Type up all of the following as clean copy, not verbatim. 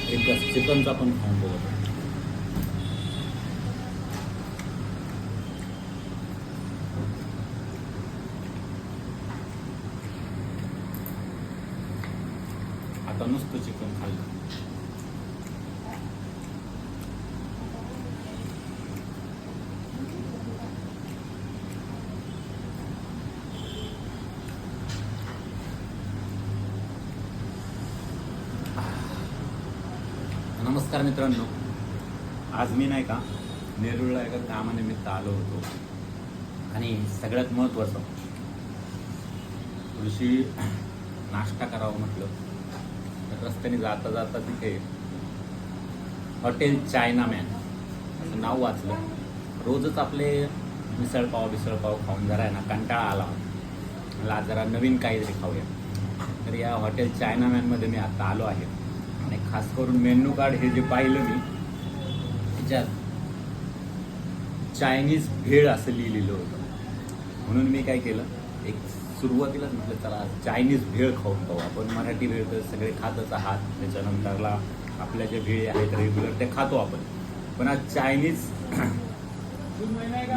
एक चिकनचा पण खाऊन बघतो. आता नुसतं चिकन खाल्लं. नमस्कार मित्रांनो, आज मी नाही का नेरूळला एका कामानिमित्त आलो होतो आणि सगळ्यात महत्त्वाचं थोडीशी नाश्ता करावं म्हटलं तर रस्त्याने जाता जाता तिथे हॉटेल चायनामॅन असं नाव वाचलं. रोजच आपले मिसळपाव खाऊन जरा आहे ना कंटाळा आला, मला जरा नवीन काहीतरी खाऊया. तर या हॉटेल चायनामॅनमध्ये मी आता आलो आहे आणि खास करून मेन्यू कार्ड हे जे पाहिलं मी त्याच्यात चायनीज भेळ असं लिहिलेलं होतं. म्हणून मी काय केलं, एक सुरुवातीलाच म्हटलं चला चायनीज भेळ खाऊन पाहू. आपण मराठी भेळ तर सगळे खातच आहात, त्याच्यानंतरला आपल्या ज्या भेळी आहेत रेग्युलर ते खातो आपण, पण आज चायनीज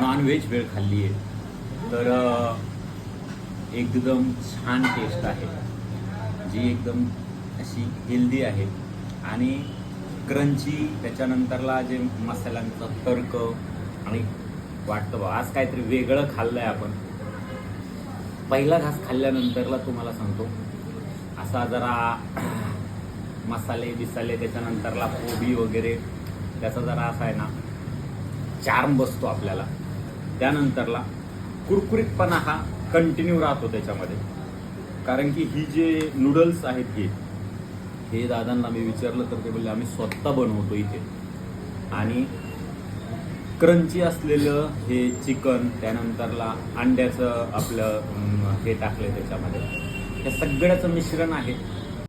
नॉनव्हेज भेळ खाल्ली आहे तर एकदम छान टेस्ट आहे, जी एकदम अशी हेल्दी आहे आणि क्रंची. त्याच्यानंतरला जे मसाल्यांचा तर्क आणि वाटतं बा आज काहीतरी वेगळं खाल्लं आहे आपण. पहिला घास खाल्ल्यानंतरला तुम्हाला सांगतो असा जरा मसाले बिसाले त्याच्यानंतरला कोबी वगैरे त्याचा जरा असा आहे ना चार्म बसतो आपल्याला. त्यानंतरला कुरकुरीतपणा हा कंटिन्यू राहतो त्याच्यामध्ये, कारण की ही जे नूडल्स आहेत हे दादांना मी विचारलं तर ते बोलले आम्ही स्वतः बनवतो इथे. आणि क्रंची असलेलं हे चिकन, त्यानंतरला अंड्याचं आपलं हे टाकलं त्याच्यामध्ये, हे सगळ्याचं मिश्रण आहे